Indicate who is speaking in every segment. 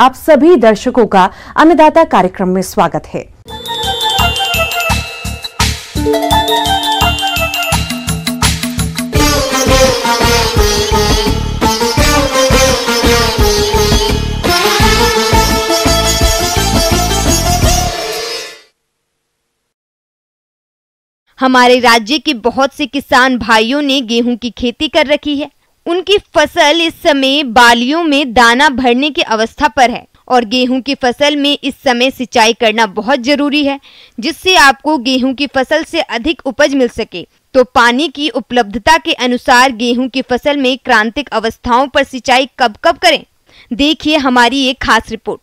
Speaker 1: आप सभी दर्शकों का अन्नदाता कार्यक्रम में स्वागत है।
Speaker 2: हमारे राज्य के बहुत से किसान भाइयों ने गेहूं की खेती कर रखी है। उनकी फसल इस समय बालियों में दाना भरने की अवस्था पर है और गेहूं की फसल में इस समय सिंचाई करना बहुत जरूरी है, जिससे आपको गेहूं की फसल से अधिक उपज मिल सके। तो पानी की उपलब्धता के अनुसार गेहूं की फसल में क्रांतिक अवस्थाओं पर सिंचाई कब कब करें, देखिए हमारी एक खास रिपोर्ट।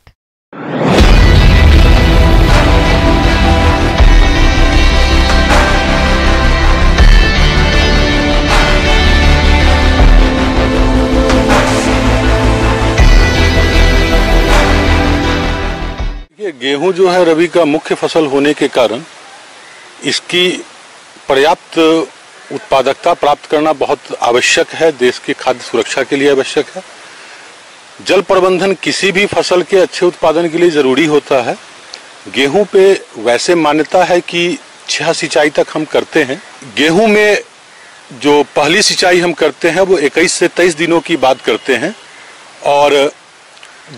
Speaker 3: गेहूं जो है रबी का मुख्य फसल होने के कारण इसकी पर्याप्त उत्पादकता प्राप्त करना बहुत आवश्यक है, देश की खाद्य सुरक्षा के लिए आवश्यक है। जल प्रबंधन किसी भी फसल के अच्छे उत्पादन के लिए जरूरी होता है। गेहूं पे वैसे मान्यता है कि 6 सिंचाई तक हम करते हैं। गेहूं में जो पहली सिंचाई हम करते हैं वो 21 से 23 दिनों की बात करते हैं और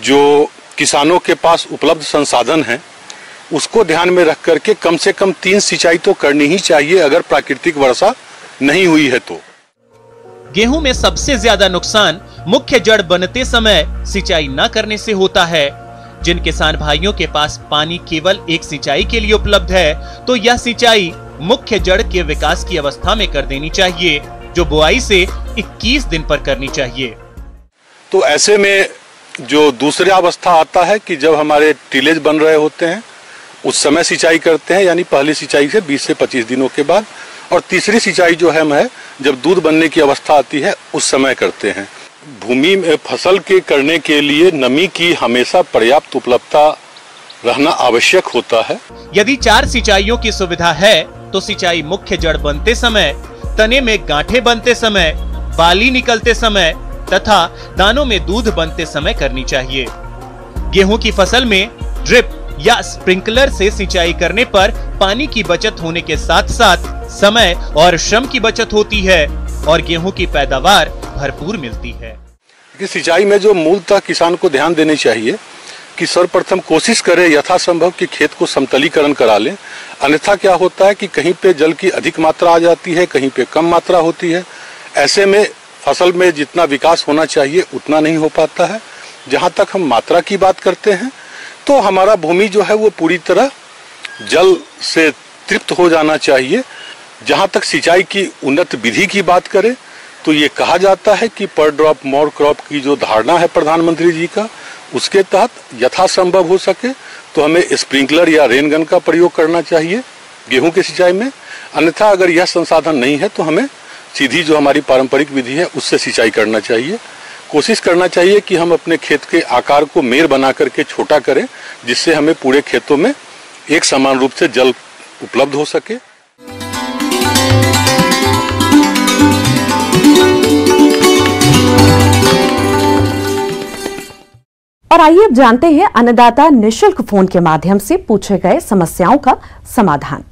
Speaker 3: जो किसानों के पास उपलब्ध संसाधन हैं उसको ध्यान में रख करके कम से कम 3 सिंचाई तो करनी ही चाहिए अगर प्राकृतिक वर्षा नहीं हुई है तो।
Speaker 4: गेहूं में सबसे ज्यादा नुकसान मुख्य जड़ बनते समय सिंचाई न करने से होता है। जिन किसान भाइयों के पास पानी केवल एक सिंचाई के लिए उपलब्ध है तो यह सिंचाई मुख्य जड़ के विकास की अवस्था में कर देनी चाहिए, जो बुआई से 21 दिन पर करनी चाहिए।
Speaker 3: तो ऐसे में जो दूसरी अवस्था आता है कि जब हमारे टीलेज बन रहे होते हैं उस समय सिंचाई करते हैं, यानी पहली सिंचाई से 20 से 25 दिनों के बाद, और तीसरी सिंचाई जो है जब दूध बनने की अवस्था आती है उस समय करते हैं। भूमि में फसल के करने के लिए नमी की हमेशा पर्याप्त उपलब्धता रहना आवश्यक होता है।
Speaker 4: यदि 4 सिंचाइयों की सुविधा है तो सिंचाई मुख्य जड़ बनते समय, तने में गांठें बनते समय, बाली निकलते समय तथा दानों में दूध बनते समय करनी चाहिए। गेहूं की फसल में ड्रिप या स्प्रिंकलर से सिंचाई करने पर पानी की बचत होने के साथ साथ समय और श्रम की बचत होती है और गेहूं की पैदावार भरपूर मिलती है।
Speaker 3: सिंचाई में जो मूलतः किसान को ध्यान देनी चाहिए कि सर्वप्रथम कोशिश करें यथासंभव कि खेत को समतलीकरण करा लें, अन्यथा क्या होता है कि कहीं पे जल की अधिक मात्रा आ जाती है, कहीं पे कम मात्रा होती है। ऐसे में फसल में जितना विकास होना चाहिए उतना नहीं हो पाता है। जहां तक हम मात्रा की बात करते हैं तो हमारा भूमि जो है वो पूरी तरह जल से तृप्त हो जाना चाहिए। जहां तक सिंचाई की उन्नत विधि की बात करें तो ये कहा जाता है कि पर ड्रॉप मोर क्रॉप की जो धारणा है प्रधानमंत्री जी का, उसके तहत यथासंभव हो सके तो हमें स्प्रिंकलर या रेन गन का प्रयोग करना चाहिए गेहूं की सिंचाई में। अन्यथा अगर यह संसाधन नहीं है तो हमें सीधी जो हमारी पारंपरिक विधि है उससे सिंचाई करना चाहिए। कोशिश करना चाहिए कि हम अपने खेत के आकार को मेर बना करके छोटा करें, जिससे हमें पूरे खेतों में एक समान रूप से जल उपलब्ध हो सके।
Speaker 1: और आइए अब जानते हैं अन्नदाता निशुल्क फोन के माध्यम से पूछे गए समस्याओं का समाधान।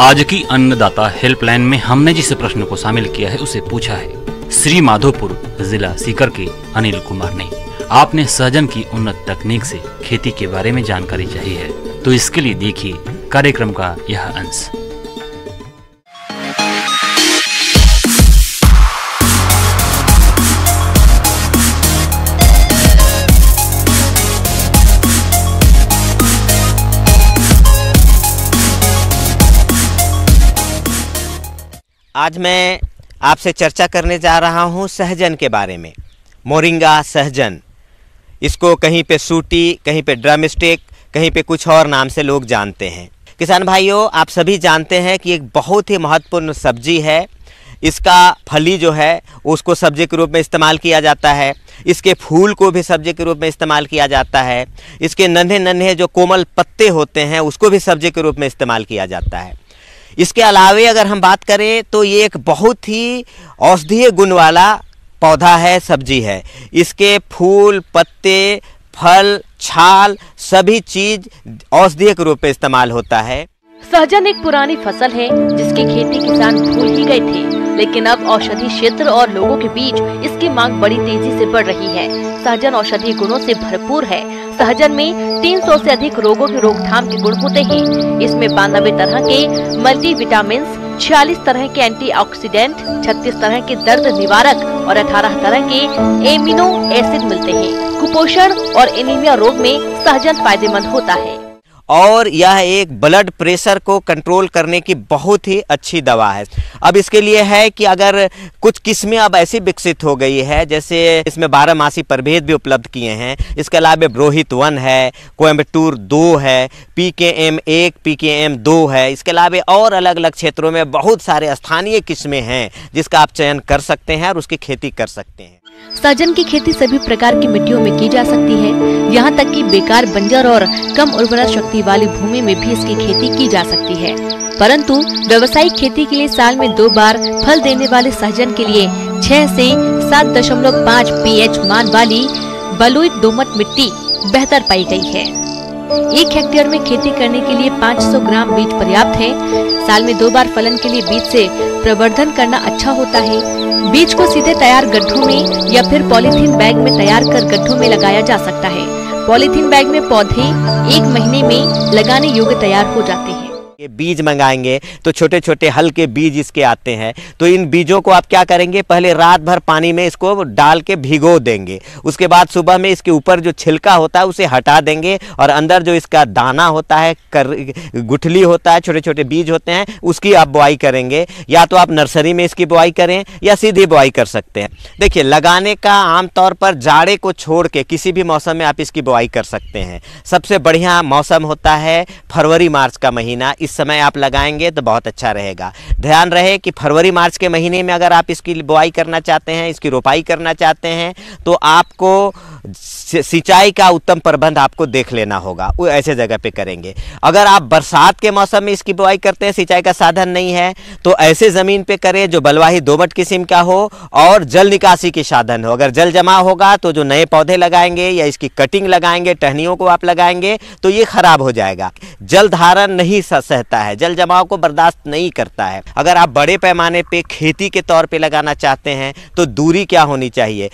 Speaker 5: आज की अन्नदाता हेल्पलाइन में हमने जिस प्रश्न को शामिल किया है उसे पूछा है श्री माधोपुर जिला सीकर के अनिल कुमार ने। आपने सहजन की उन्नत तकनीक से खेती के बारे में जानकारी चाहिए है तो इसके लिए देखिए कार्यक्रम का यह अंश।
Speaker 6: आज मैं आपसे चर्चा करने जा रहा हूं सहजन के बारे में। मोरिंगा सहजन, इसको कहीं पे सूटी, कहीं पे ड्रम स्टिक, कहीं पे कुछ और नाम से लोग जानते हैं। किसान भाइयों, आप सभी जानते हैं कि एक बहुत ही महत्वपूर्ण सब्जी है। इसका फली जो है उसको सब्जी के रूप में इस्तेमाल किया जाता है। इसके फूल को भी सब्जी के रूप में इस्तेमाल किया जाता है। इसके नन्हे नन्हे जो कोमल पत्ते होते हैं उसको भी सब्जी के रूप में इस्तेमाल किया जाता है। इसके अलावे अगर हम बात करें तो ये एक बहुत ही औषधीय गुण वाला पौधा है, सब्जी है। इसके फूल, पत्ते, फल, छाल सभी चीज औषधीय के रूप में इस्तेमाल होता है।
Speaker 7: सहजन एक पुरानी फसल है जिसकी खेती किसान भूल ही गए थे, लेकिन अब औषधि क्षेत्र और लोगों के बीच इसकी मांग बड़ी तेजी से बढ़ रही है। सहजन औषधीय गुणों से भरपूर है। सहजन में 300 से अधिक रोगों की रोकथाम के गुण होते हैं। इसमें 92 तरह के मल्टीविटामिन, 46 तरह के एंटीऑक्सीडेंट, 36 तरह के दर्द निवारक और 18 तरह के एमिनो एसिड मिलते हैं। कुपोषण और एनीमिया रोग में सहजन फायदेमंद होता है
Speaker 6: और यह एक ब्लड प्रेशर को कंट्रोल करने की बहुत ही अच्छी दवा है। अब इसके लिए है कि अगर कुछ किस्में अब ऐसी विकसित हो गई है, जैसे इसमें 12 प्रभेद भी उपलब्ध किए हैं। इसके अलावा ब्रोहित 1 है, कोयम्बटूर 2 है, PKM 1, PKM 2 है। इसके अलावा और अलग अलग क्षेत्रों में बहुत सारे स्थानीय किस्में हैं जिसका आप चयन कर सकते हैं और उसकी खेती कर सकते हैं।
Speaker 7: सहजन की खेती सभी प्रकार की मिट्टियों में की जा सकती है। यहाँ तक कि बेकार, बंजर और कम उर्वरा शक्ति वाली भूमि में भी इसकी खेती की जा सकती है। परंतु व्यावसायिक खेती के लिए साल में 2 बार फल देने वाले सहजन के लिए 6 से 7.5 pH मान वाली बलुई दोमट मिट्टी बेहतर पाई गई है। 1 हेक्टेयर में खेती करने के लिए 500 ग्राम बीज पर्याप्त है। साल में 2 बार फलन के लिए बीज से प्रवर्धन करना अच्छा होता है। बीज को सीधे तैयार गड्ढों में या फिर पॉलीथीन बैग में तैयार कर गड्ढों में लगाया जा सकता है। पॉलीथीन बैग में पौधे 1 महीने में लगाने योग्य तैयार हो जाते हैं।
Speaker 6: बीज मंगाएंगे तो छोटे छोटे हल्के बीज इसके आते हैं। तो इन बीजों को आप क्या करेंगे, पहले रात भर पानी में इसको डाल के भिगो देंगे। उसके बाद सुबह में इसके ऊपर जो छिलका होता है उसे हटा देंगे और अंदर जो इसका दाना होता है, गुठली होता है, छोटे छोटे बीज होते हैं, उसकी आप बुआई करेंगे। या तो आप नर्सरी में इसकी बुआई करें या सीधी बुआई कर सकते हैं। देखिए, लगाने का आमतौर पर जाड़े को छोड़ के किसी भी मौसम में आप इसकी बुआई कर सकते हैं। सबसे बढ़िया मौसम होता है फरवरी मार्च का महीना। इस समय आप लगाएंगे तो बहुत अच्छा रहेगा। ध्यान रहे कि फरवरी मार्च के महीने में अगर आप इसकी बुआई करना चाहते हैं, इसकी रोपाई करना चाहते हैं, तो आपको सिंचाई का उत्तम प्रबंध आपको देख लेना होगा। वो ऐसे जगह पे करेंगे। अगर आप बरसात के मौसम में इसकी बुआई करते हैं, सिंचाई का साधन नहीं है, तो ऐसे ज़मीन पे करें जो बलुआही दोमट किस्म का हो और जल निकासी के साधन हो। अगर जल जमा होगा तो जो नए पौधे लगाएंगे या इसकी कटिंग लगाएंगे, टहनियों को आप लगाएंगे तो ये खराब हो जाएगा। जल धारण नहीं सहता है, जल जमाव को बर्दाश्त नहीं करता है। अगर आप बड़े पैमाने पे खेती के तौर पे लगाना चाहते हैं तो दूरी क्या होनी चाहिए,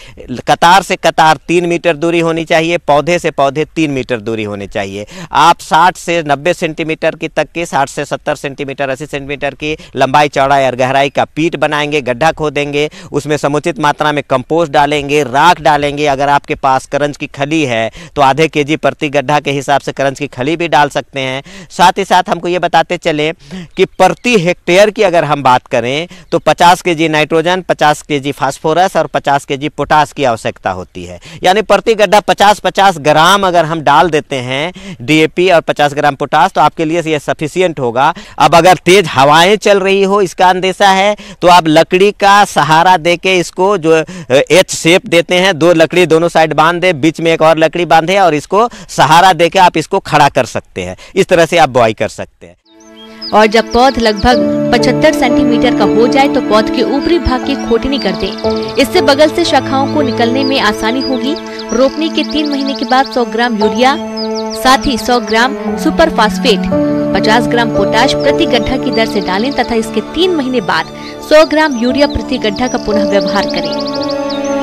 Speaker 6: कतार से कतार 3 मीटर दूरी होनी चाहिए, पौधे से पौधे 3 मीटर दूरी होनी चाहिए। आप 60 से 90 सेंटीमीटर की तक के 60 से 70 सेंटीमीटर 80 सेंटीमीटर की लंबाई, चौड़ाई और गहराई का पीट बनाएंगे, गड्ढा खोदेंगे, उसमें समुचित मात्रा में कंपोस्ट डालेंगे, राख डालेंगे। अगर आपके पास करंज की खली है तो आधे kg प्रति गड्ढा के हिसाब से करंज की खली भी डाल सकते हैं। साथ ही साथ हमको ये बताते चले कि प्रति हेक्टेयर की अगर हम बात करें तो 50 kg नाइट्रोजन, 50 kg फास्फोरस और 50 kg पोटास की आवश्यकता होती है। यानी प्रति गड्ढा 50-50 ग्राम अगर हम डाल देते हैं DAP और 50 ग्राम पोटास तो आपके लिए ये सफिशियंट होगा। अब अगर तेज हवाएं चल रही हो, इसका अंदेशा है, तो आप लकड़ी का सहारा देके इसको जो H शेप देते हैं, 2 लकड़ी दोनों साइड बांध दे, बीच में एक और लकड़ी बांधे और इसको सहारा देके आप इसको खड़ा कर सकते हैं। इस तरह से आप बुआई कर सकते हैं।
Speaker 7: और जब पौध लगभग 75 सेंटीमीटर का हो जाए तो पौध के ऊपरी भाग की खोटनी कर दें। इससे बगल से शाखाओं को निकलने में आसानी होगी। रोपने के 3 महीने के बाद 100 ग्राम यूरिया, साथ ही 100 ग्राम सुपर फास्फेट, 50 ग्राम पोटाश प्रति गड्ढा की दर से डालें तथा इसके 3 महीने बाद 100 ग्राम यूरिया प्रति गड्ढा का पुनः व्यवहार करें।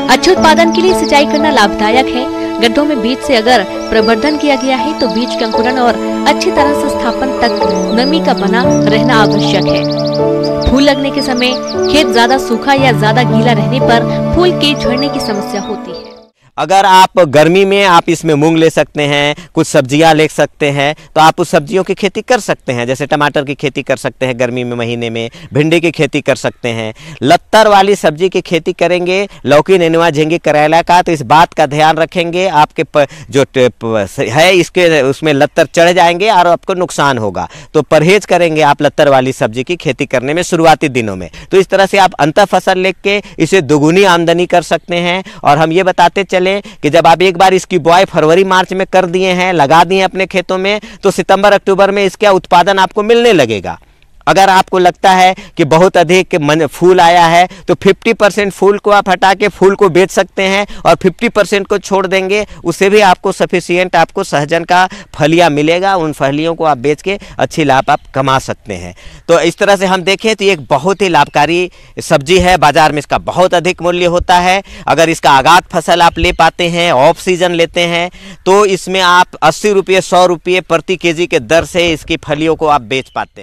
Speaker 7: अच्छे उत्पादन के लिए सिंचाई करना लाभदायक है। गड्ढों में बीज से अगर प्रवर्धन किया गया है तो बीज के अंकुरण और अच्छी तरह से स्थापन तक नमी का बना रहना आवश्यक है। फूल लगने के समय खेत ज्यादा सूखा या ज्यादा गीला रहने पर फूल के झड़ने की समस्या होती है।
Speaker 6: अगर आप गर्मी में आप इसमें मूंग ले सकते हैं, कुछ सब्जियां ले सकते हैं, तो आप उस सब्जियों की खेती कर सकते हैं। जैसे टमाटर की खेती कर सकते हैं गर्मी में महीने में, भिंडी की खेती कर सकते हैं। लत्तर वाली सब्जी की खेती करेंगे, लौकी, नेनुआ, झींगे, करेला का, तो इस बात का ध्यान रखेंगे आपके जो है इसके उसमें लत्तर चढ़ जाएंगे और आपको नुकसान होगा। तो परहेज करेंगे आप लत्तर वाली सब्जी की खेती करने में शुरुआती दिनों में। तो इस तरह से आप अंतर फसल लेके इसे दुगुनी आमदनी कर सकते हैं। और हम ये बताते चले कि जब आप एक बार इसकी बुआई फरवरी मार्च में कर दिए हैं, लगा दिए अपने खेतों में, तो सितंबर अक्टूबर में इसका उत्पादन आपको मिलने लगेगा। अगर आपको लगता है कि बहुत अधिक फूल आया है तो 50% फूल को आप हटा के फूल को बेच सकते हैं और 50% को छोड़ देंगे, उससे भी आपको सफिशिएंट आपको सहजन का फलियां मिलेगा। उन फलियों को आप बेच के अच्छी लाभ आप कमा सकते हैं। तो इस तरह से हम देखें तो ये एक बहुत ही लाभकारी सब्जी है। बाजार में इसका बहुत अधिक मूल्य होता है। अगर इसका आगात फसल आप ले पाते हैं, ऑफ सीजन लेते हैं, तो इसमें आप 80 रुपये 100 रुपये प्रति केजी के दर से इसकी फलियों को आप बेच पाते हैं।